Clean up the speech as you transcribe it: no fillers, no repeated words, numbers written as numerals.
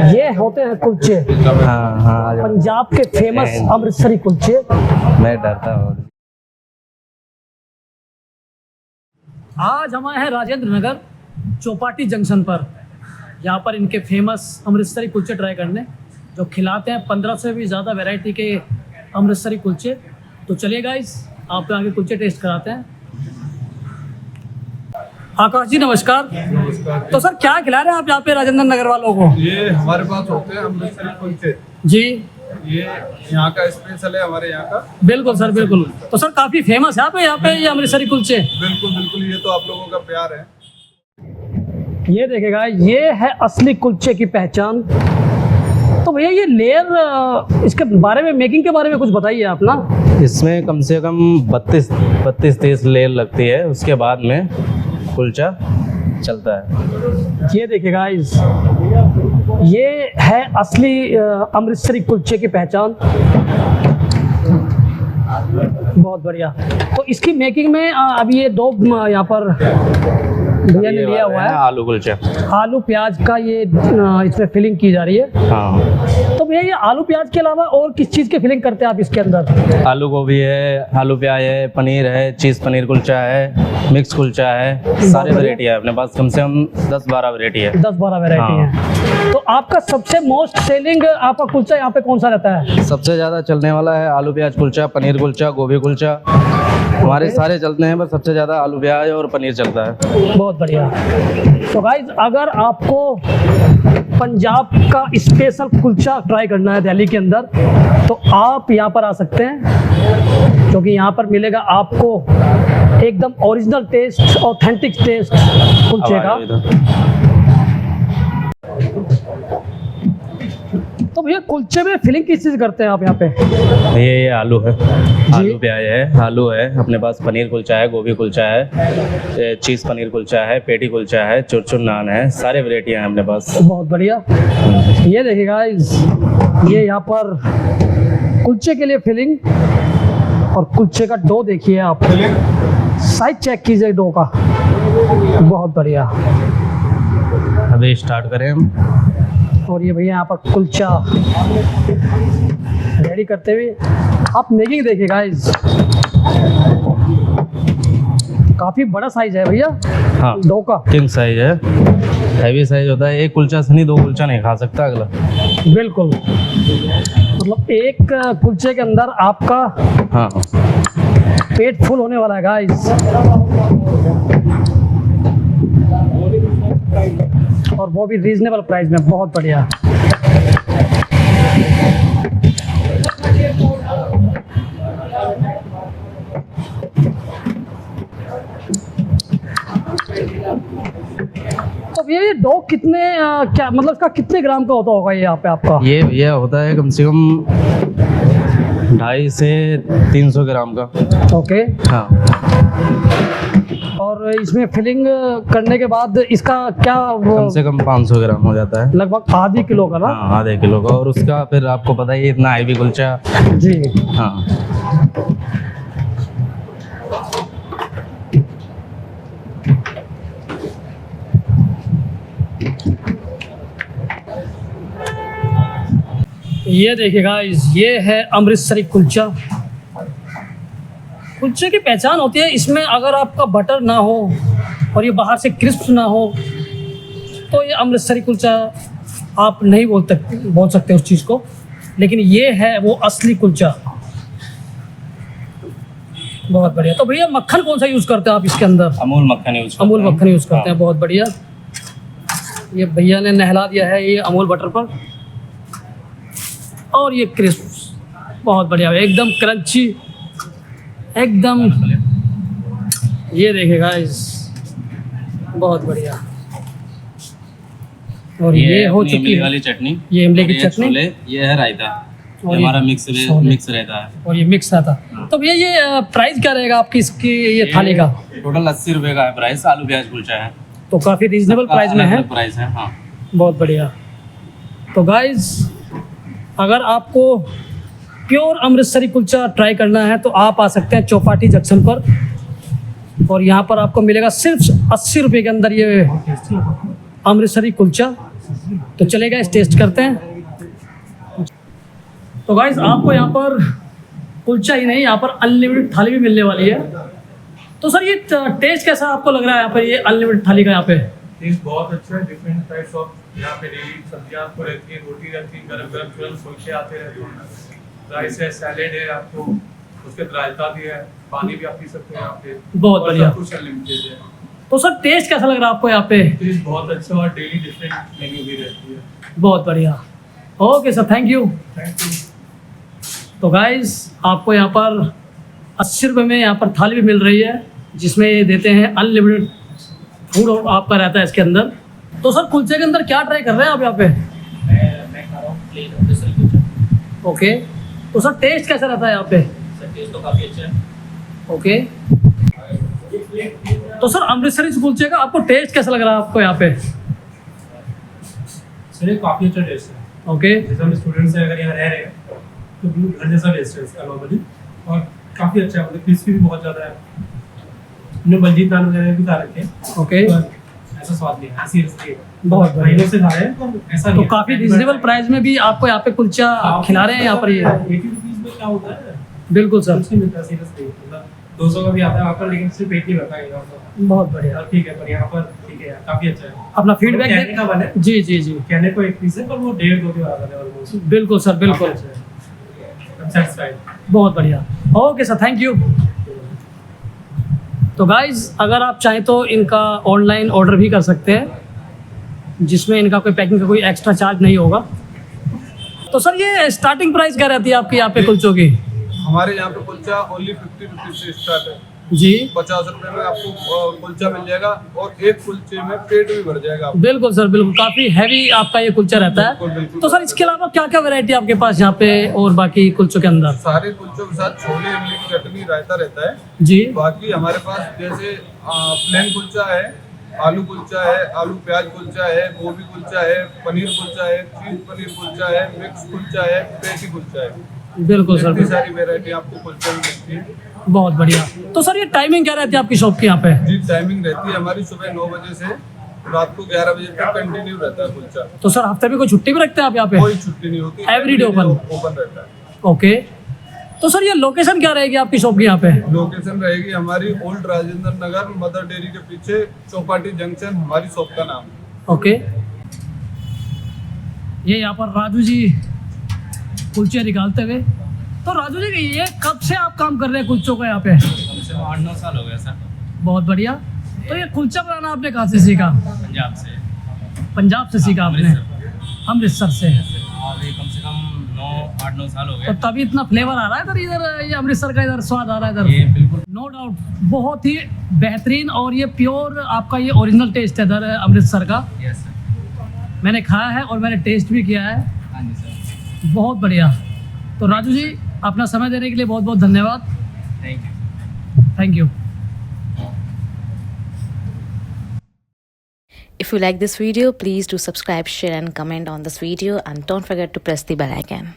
ये होते हैं कुलचे, हाँ हाँ पंजाब के फेमस अमृतसरी कुलचे। मैं डरता हूँ। आज हम आए हैं राजेंद्र नगर चौपाटी जंक्शन पर। यहाँ पर इनके फेमस अमृतसरी कुलचे ट्राई करने, जो खिलाते हैं 15 से भी ज़्यादा वैरायटी के अमृतसरी कुलचे। तो चलिए गाइस, आपको आगे कुलचे टेस्ट कराते हैं। आकाश जी नमस्कार। नमस्कार। तो सर क्या खिला रहे हैं आप यहाँ पे राजेंद्र नगर वालों को? ये हमारे पास होते हैं अमृतसरी कुलचे। जी ये यहाँ का स्पेशल है, हमारे यहाँ का। बिल्कुल सर, बिल्कुल। तो सर काफ़ी फेमस है यहाँ पे ये अमृतसरी कुलचे। बिल्कुल बिल्कुल, ये तो आप लोगों का प्यार है। ये देखेगा, ये है असली कुलचे की पहचान। तो भैया ये लेयर, इसके बारे में, मेकिंग के बारे में कुछ बताइए आप ना। इसमें कम से कम 32-30 लेयर लगती है, उसके बाद में कुलचा चलता है। ये देखिएगा, ये है असली अमृतसरी कुलचे की पहचान। बहुत बढ़िया। तो इसकी मेकिंग में अभी ये दो यहाँ पर भैया ने लिया हुआ है आलू कुलचा, आलू प्याज का, ये इसमें फिलिंग की जा रही है। हाँ। तो भैया ये आलू प्याज के अलावा और किस चीज़ की फिलिंग करते हैं आप इसके अंदर? आलू गोभी है, आलू प्याज है, पनीर है, चीज़ पनीर कुलचा है, मिक्स कुलचा है, सारे वैरायटी है अपने पास। कम से कम 10-12 वैरायटी है। 10-12 वैरायटी हाँ। है। तो आपका सबसे मोस्ट सेलिंग आपका कुलचा यहाँ पे कौन सा रहता है? सबसे ज़्यादा चलने वाला है आलू प्याज कुलचा, पनीर कुलचा, गोभी कुलचा। हमारे सारे चलते हैं, पर सबसे ज़्यादा आलू प्याज और पनीर चलता है। बहुत बढ़िया। तो गाइज, अगर आपको पंजाब का स्पेशल कुलचा ट्राई करना है दिल्ली के अंदर, तो आप यहाँ पर आ सकते हैं, क्योंकि यहाँ पर मिलेगा आपको एकदम ओरिजिनल टेस्ट, ऑथेंटिक टेस्ट कुलचे का। तो भैया कुलचे में फिलिंग किस चीज़ करते हैं आप यहाँ पे? ये आलू है, आलू प्याज है, आलू है अपने पास, पनीर कुलचा है, गोभी कुलचा है, चीज़ पनीर कुलचा है, पेटी कुलचा है, चुरचुर नान है, सारे वैरायटियाँ हैं अपने पास। बहुत बढ़िया। ये देखिएगा, ये यहाँ पर कुलचे के लिए फिलिंग, और कुलचे का डो देखिए आप, साइज चेक कीजिए डो का। बहुत बढ़िया। अभी स्टार्ट करें हम। और ये भैया यहाँ पर कुलचा रेडी करते हुए, आप मेकिंग देखिए गाइस, काफ़ी बड़ा साइज है भैया। हाँ, डो का किंग साइज है, हैवी साइज होता है। एक कुलचा से नहीं, 2 कुलचा नहीं खा सकता अगला। बिल्कुल, मतलब एक कुलचे के अंदर आपका हाँ पेट फुल होने वाला है गाइस। और वो भी रीजनेबल प्राइस में। बहुत बढ़िया। तो भैया ये डो कितने क्या मतलब इसका कितने ग्राम का होता होगा ये यहाँ पे आपका? ये होता है कम से कम 250 से 300 ग्राम का। ओके। हाँ। और इसमें फिलिंग करने के बाद इसका क्या कम से कम 500 ग्राम हो जाता है, लगभग आधी किलो का ना? हाँ, आधे किलो का। और उसका फिर आपको पता ही है, इतना हैवी कुलचा। जी हाँ। ये देखिएगा, ये है अमृतसरी कुलचा। कुलचे की पहचान होती है इसमें, अगर आपका बटर ना हो और ये बाहर से क्रिस्प ना हो, तो ये अमृतसरी कुलचा आप नहीं बोल सकते उस चीज़ को। लेकिन ये है वो असली कुलचा। बहुत बढ़िया। तो भैया मक्खन कौन सा यूज़ करते हैं आप इसके अंदर? अमूल मक्खन यूज करते हैं। अमूल मक्खन यूज़ करते हैं। बहुत बढ़िया। ये भैया ने नहला दिया है ये अमूल बटर पर, और ये क्रिस्प बहुत बढ़िया, एकदम क्रंची, एकदम। ये देखेगा, बहुत बढ़िया। और ये हो चुकी इमली है वाली चटनी, ये इमली की चटनी, छोले, ये है रायता, और ये हमारा मिक्स छोले। रहता है। और ये मिक्स रहता। तो भैया ये प्राइस क्या रहेगा आपकी इसकी, ये थाली का? टोटल 80 रुपये का है प्राइस। आलू प्याज कुलचा है, तो काफ़ी रीजनेबल प्राइस में है। प्राइस है। हाँ, बहुत बढ़िया। तो गाइज, अगर आपको प्योर अमृतसरी कुलचा ट्राई करना है तो आप आ सकते हैं चौपाटी जंक्शन पर, और यहाँ पर आपको मिलेगा सिर्फ 80 रुपये के अंदर ये अमृतसरी कुलचा। तो चलेगा इस टेस्ट करते हैं। तो गाइस आपको यहाँ पर कुलचा ही नहीं, यहाँ पर अनलिमिटेड थाली भी मिलने वाली है। तो सर ये टेस्ट कैसा आपको लग रहा है यहाँ पर, ये अनलिमिटेड थाली का यहाँ पे? टेस्ट बहुत अच्छा है। डिफरेंट टाइप्स ऑफ यहाँ पे डेली सब्जियाँ आपको रहती है, रोटी रहती है, गरम गरम तुरंत कुलचे आते रहते हैं, राइस है, सैलेड है, आपको उसके रायता भी है, पानी भी आप पी सकते हैं यहाँ पे। बहुत बढ़िया। कुछ अनलिमिटेड है। तो सर टेस्ट कैसा लग रहा है आपको यहाँ पे? टेस्ट बहुत अच्छा और डेली डिफरेंट मेन्यू भी रहती है। बहुत बढ़िया। Okay sir, thank you. Thank you. तो गाइस आपको यहाँ पर 80 रुपये में यहाँ पर थाली भी मिल रही है, जिसमें ये देते हैं अनलिमिटेड फूड आपका रहता है इसके अंदर। तो सर कुलचे के अंदर क्या ट्राई कर रहे हैं आप यहाँ पे? मैं खा रहा हूँ प्लेन अमृतसरी कुलचा। ओके, तो सर टेस्ट कैसा रहता है यहाँ पे? सर टेस्ट तो काफ़ी अच्छा है। ओके, तो सर अमृतसरी कुलचे का आपको टेस्ट कैसा लग रहा है आपको यहाँ पे? सर ये काफ़ी अच्छा टेस्ट है। ओके, जैसे हम स्टूडेंट्स हैं, अगर यहाँ रह रहे हैं तो बिल्कुल घर जैसा टेस्ट है इसका नॉर्मली, और काफ़ी अच्छा है। मतलब क्रिस्पी भी बहुत ज़्यादा है। हमने बलजीत नान वगैरह भी खा रखे हैं, ओके, पर ऐसा स्वाद नहीं है, सीरियसली बहुत बढ़िया। महीनों से खा रहे हैं तो ऐसा तो नहीं है। काफ़ी रिजनेबल प्राइस में भी आपको यहाँ पे कुलचा खिला रहे हैं यहाँ पर ये। 80 रुपीज़ में क्या होता है? बिल्कुल सर, कुछ नहीं मिलता सीरियसली। मतलब 200 का भी आता है वहाँ पर, लेकिन सिर्फ पेट नहीं भरता है यहाँ पर। बहुत बढ़िया। और ठीक है, पर यहाँ पर ठीक है, काफ़ी अच्छा है। अपना फीडबैक कहने का बने, जी जी जी, कहने को एक पीस है पर वो 1.5-2 के बराबर है ऑलमोस्ट। बिल्कुल सर, बिल्कुल, सेटिस्फाइड। बहुत बढ़िया। Okay sir, thank you. तो गाइज अगर आप चाहें तो इनका ऑनलाइन ऑर्डर भी कर सकते हैं, जिसमें इनका कोई पैकिंग का कोई एक्स्ट्रा चार्ज नहीं होगा। तो सर ये स्टार्टिंग प्राइस क्या रहती है आपकी यहाँ पे कुलचों की? हमारे यहाँ पे कुलचा ओनली 50 रुपीज से स्टार्ट है। जी 50 रुपए में आपको कुलचा मिल जाएगा, और एक कुलचे में पेट भी भर जाएगा आपको। बिल्कुल सर, बिल्कुल, काफ़ी हैवी आपका ये कुलचा रहता बिल्कुल, है। बिल्कुल। तो सर इसके अलावा क्या क्या वैरायटी आपके पास यहाँ पे और बाकी कुलचों के अंदर? सारे कुलचों के साथ छोले, इमली की चटनी, रायता रहता है। जी, बाकी हमारे पास जैसे प्लेन कुलचा है, आलू कुलचा है, आलू प्याज कुलचा है, गोभी कुलचा है, पनीर कुलचा है, चीज पनीर कुलचा है, मिक्स कुलचा है, पेटी कुलचा है। बिल्कुल सर, इतनी बिल्कुल। सारी वेरायटी आपको कुलचे में मिलती है। बहुत बढ़िया। तो सर ये टाइमिंग क्या रहती है आपकी शॉप की यहाँ पे? जी टाइमिंग रहती है हमारी सुबह 9 बजे से रात को 11 बजे तक कंटिन्यू रहता है कुलचा। तो सर हफ्ते में कोई छुट्टी भी रखते हैं आप यहाँ पे? कोई छुट्टी नहीं होती, Everyday open? ओपन रहता है। ओके, तो सर ये लोकेशन क्या रहेगी आपकी शॉप की यहाँ पे? लोकेशन रहेगी हमारी old Rajendra Nagar, mother dairy के पीछे, चौपाटी जंक्शन, हमारी शॉप का नाम है। ओके, ये यहाँ पर राजू जी कुलचे निकालते हुए। तो राजू जी ये कब से आप काम कर रहे हैं कुलचों का यहाँ पे? कम से कम 8-9 साल हो गया सर। बहुत बढ़िया। तो ये कुलचा बनाना आपने कहाँ से सीखा? पंजाब से। पंजाब से सीखा आपने? अमृतसर से। और ये कम से कम 8-9 साल हो तो गए। तभी इतना फ्लेवर आ रहा है इधर ये अमृतसर का इधर स्वाद आ रहा है इधर। ये बिल्कुल नो डाउट बहुत ही बेहतरीन, और ये प्योर आपका ये ओरिजिनल टेस्ट है इधर अमृतसर का। Yes sir. मैंने खाया है और मैंने टेस्ट भी किया है, हाँ जी सर। बहुत बढ़िया। तो राजू जी अपना समय देने के लिए बहुत बहुत धन्यवाद। Thank you. Thank you. If you like this video, please do subscribe, share and comment on this video, and don't forget to press the bell icon.